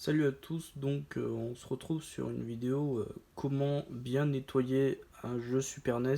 Salut à tous, on se retrouve sur une vidéo comment bien nettoyer un jeu Super NES.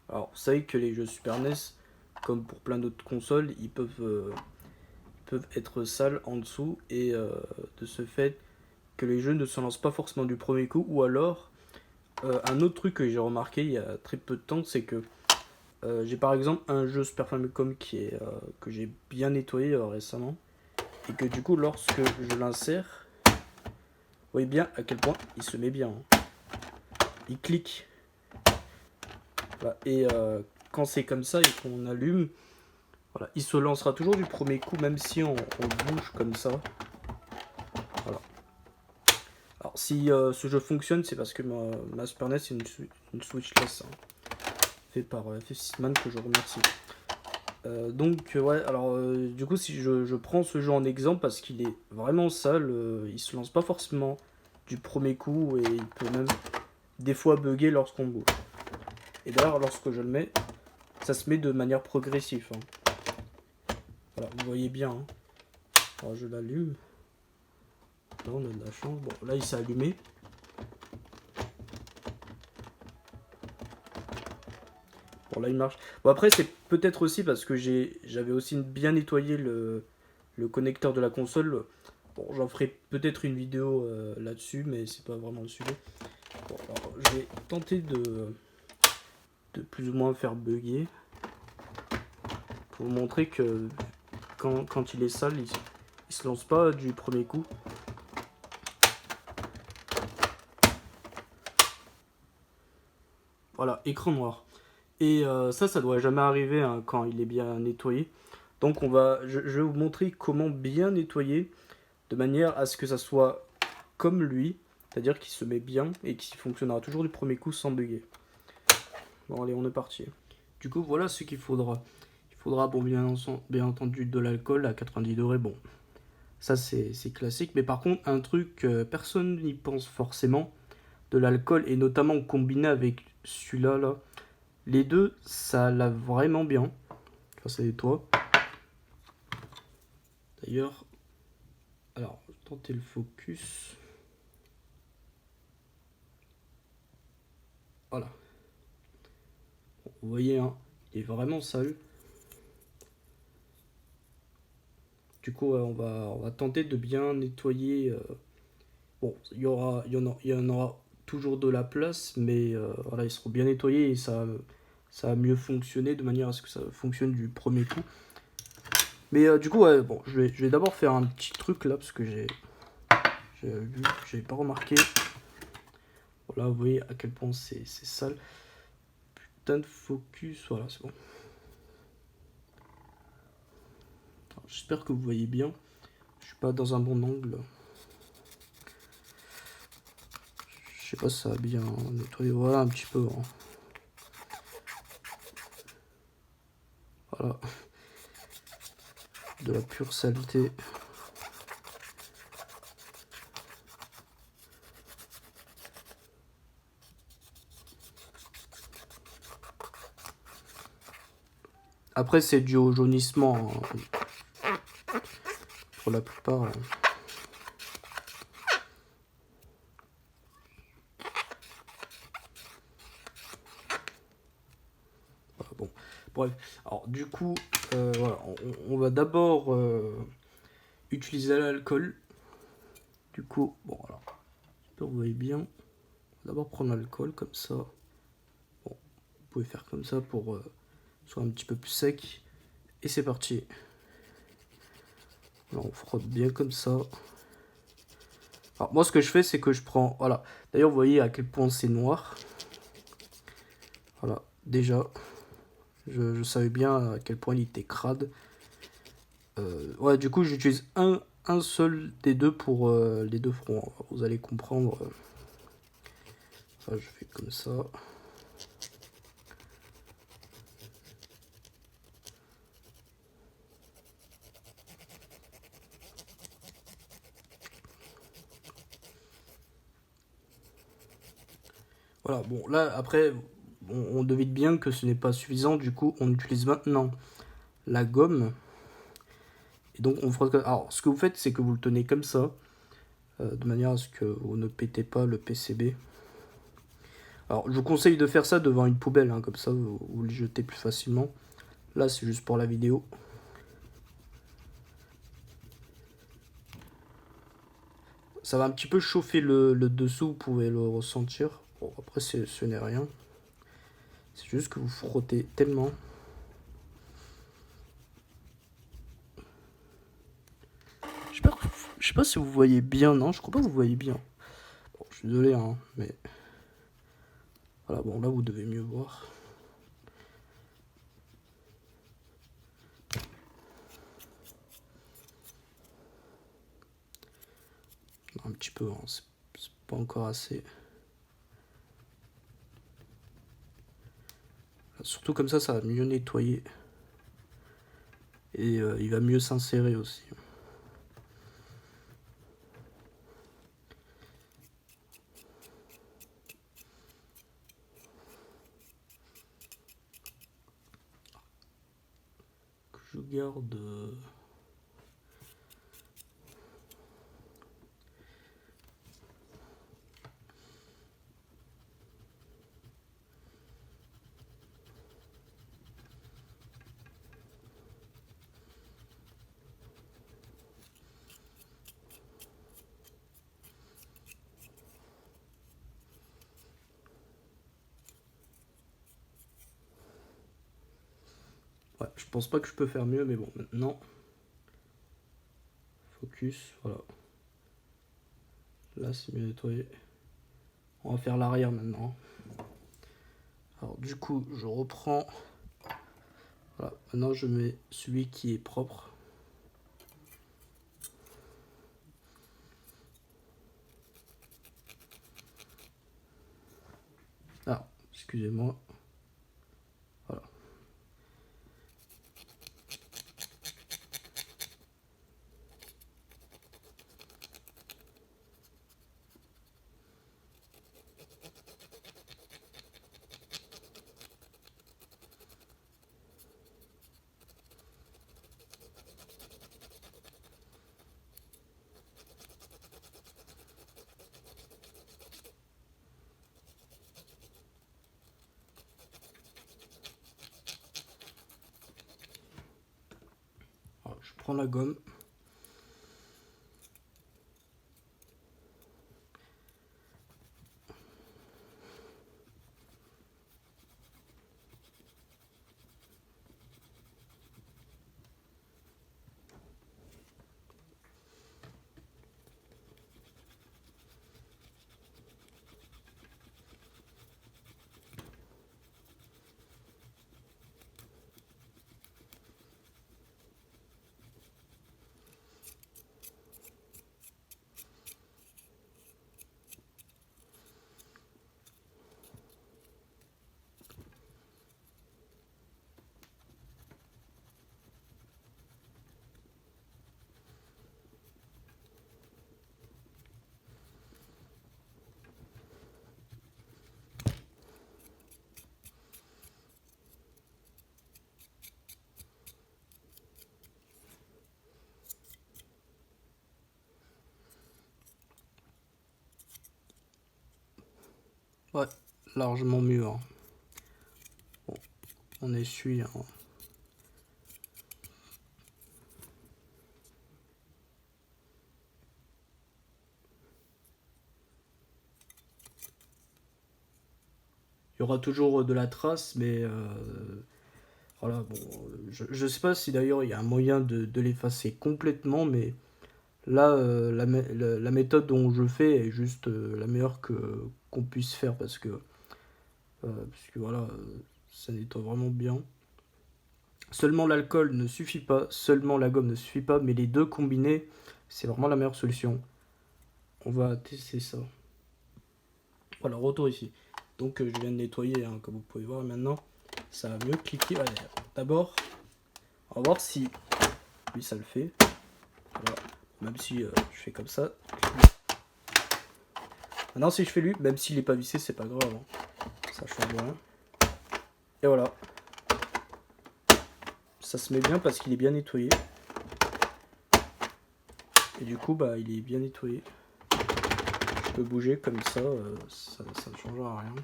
Alors vous savez que les jeux Super NES, comme pour plein d'autres consoles, peuvent être sales en dessous et de ce fait que les jeux ne se lancent pas forcément du premier coup. Ou alors, un autre truc que j'ai remarqué il y a très peu de temps, c'est que j'ai par exemple un jeu Super Famicom que j'ai bien nettoyé récemment et que du coup lorsque je l'insère, vous voyez bien à quel point il se met bien, hein. Il clique. Voilà. Et quand c'est comme ça et qu'on allume, voilà, il se lancera toujours du premier coup, même si on le bouge comme ça. Voilà. Alors si ce jeu fonctionne, c'est parce que ma Super NES est une Switchless, hein, fait par F6man que je remercie. Ouais, alors du coup si je prends ce jeu en exemple parce qu'il est vraiment sale, il se lance pas forcément du premier coup et il peut même des fois bugger lorsqu'on bouge. Et d'ailleurs lorsque je le mets, ça se met de manière progressive, hein. Voilà, vous voyez bien, hein. Alors je l'allume. Là on a de la chance. Bon là il s'est allumé. Bon là il marche. Bon après c'est peut-être aussi parce que j'avais aussi bien nettoyé le connecteur de la console. Bon j'en ferai peut-être une vidéo là-dessus, mais c'est pas vraiment le sujet. Bon alors je vais tenter de plus ou moins faire bugger. Pour vous montrer que quand il est sale, il se lance pas du premier coup. Voilà, écran noir. Et ça doit jamais arriver, hein, quand il est bien nettoyé. Donc je vais vous montrer comment bien nettoyer de manière à ce que ça soit comme lui, c'est-à-dire qu'il se met bien et qu'il fonctionnera toujours du premier coup sans bugger. Bon allez, on est parti. Du coup voilà ce qu'il faudra. Il faudra bon, bien entendu de l'alcool à 90 degrés. Bon, ça c'est classique, mais par contre un truc personne n'y pense forcément, de l'alcool et notamment combiné avec celui-là là. Les deux, ça lave vraiment bien. Enfin, ça nettoie. D'ailleurs, alors, tenter le focus. Voilà. Bon, vous voyez, hein, il est vraiment sale. Du coup, on va tenter de bien nettoyer. Bon, il y en aura toujours de la place, mais voilà, ils seront bien nettoyés et ça va mieux fonctionner de manière à ce que ça fonctionne du premier coup. Mais du coup, ouais, bon, je vais d'abord faire un petit truc là, parce que j'avais pas remarqué. Voilà, vous voyez à quel point c'est sale. Putain de focus, voilà, c'est bon. J'espère que vous voyez bien. Je suis pas dans un bon angle. Je sais pas si ça va bien nettoyer. Voilà, un petit peu, hein. Voilà. De la pure saleté. Après, c'est dû au jaunissement, hein, pour la plupart, hein. Voilà, bon. Bref. Alors, du coup, voilà, on va d'abord utiliser l'alcool. Du coup, bon, voilà. J'espère que vous voyez bien. D'abord prendre l'alcool comme ça. Bon, vous pouvez faire comme ça pour soit un petit peu plus sec. Et c'est parti. Alors, on frotte bien comme ça. Alors moi ce que je fais c'est que je prends, voilà. D'ailleurs vous voyez à quel point c'est noir. Voilà, déjà. Je savais bien à quel point il était crade. Ouais, du coup j'utilise un seul des deux pour les deux fronts. Vous allez comprendre. Enfin, je fais comme ça. Voilà, bon là après on devine bien que ce n'est pas suffisant, du coup on utilise maintenant la gomme. Et donc on frotte. Alors ce que vous faites c'est que vous le tenez comme ça. de manière à ce que vous ne pétez pas le PCB. Alors je vous conseille de faire ça devant une poubelle, hein, comme ça vous le jetez plus facilement. Là c'est juste pour la vidéo. Ça va un petit peu chauffer le dessous, vous pouvez le ressentir. Bon, après ce n'est rien. C'est juste que vous frottez tellement. Je sais pas si vous voyez bien, non, je crois pas que vous voyez bien. Bon, je suis désolé, hein, mais... Voilà, bon, là, vous devez mieux voir. Un petit peu, hein, c'est pas encore assez. Surtout comme ça va mieux nettoyer. Et il va mieux s'insérer aussi. Je garde... Ouais, je pense pas que je peux faire mieux, mais bon, maintenant... Focus, voilà. Là, c'est mieux nettoyé. On va faire l'arrière maintenant. Alors, du coup, je reprends... Voilà, maintenant je mets celui qui est propre. Ah, excusez-moi. Voilà. Alors, je prends la gomme. Ouais, largement mieux. Hein. Bon, on essuie. Hein. Il y aura toujours de la trace, mais voilà, bon, je sais pas si d'ailleurs il y a un moyen de l'effacer complètement, mais là, la méthode dont je fais est juste la meilleure qu'on puisse faire parce que voilà, ça nettoie vraiment bien. Seulement l'alcool ne suffit pas, seulement la gomme ne suffit pas, mais les deux combinés, c'est vraiment la meilleure solution. On va tester ça. Voilà, retour ici. Donc je viens de nettoyer, hein, comme vous pouvez voir maintenant. Ça va mieux cliquer. Voilà. D'abord, on va voir si lui ça le fait. Voilà. Même si je fais comme ça. Maintenant si je fais lui, même s'il n'est pas vissé, c'est pas grave. Hein. Ça change rien. Et voilà. Ça se met bien parce qu'il est bien nettoyé. Et du coup, bah, il est bien nettoyé. peut bouger comme ça, ça ne changera rien.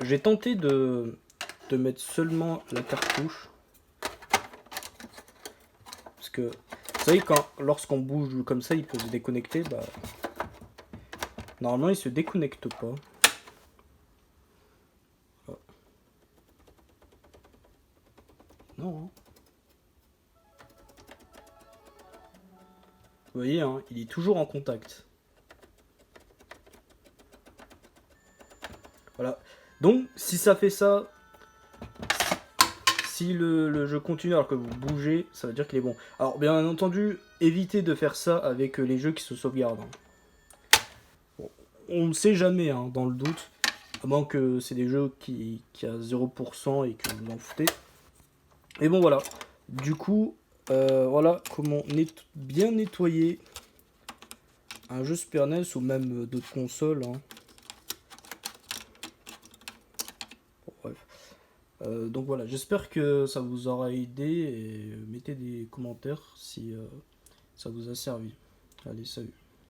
J'ai tenté de mettre seulement la cartouche. Parce que, vous savez, lorsqu'on bouge comme ça, il peut se déconnecter. Bah, normalement, il se déconnecte pas. Voilà. Non. Hein. Vous voyez, hein, il est toujours en contact. Voilà. Donc, si ça fait ça, si le jeu continue alors que vous bougez, ça veut dire qu'il est bon. Alors, bien entendu, évitez de faire ça avec les jeux qui se sauvegardent. Hein. Bon, on ne sait jamais, hein, dans le doute. À moins que c'est des jeux qui a 0% et que vous en foutez. Et bon, voilà. Du coup, voilà comment bien nettoyer un jeu Super NES ou même d'autres consoles. Hein. Bon, bref. Donc voilà, j'espère que ça vous aura aidé et mettez des commentaires si ça vous a servi. Allez, salut.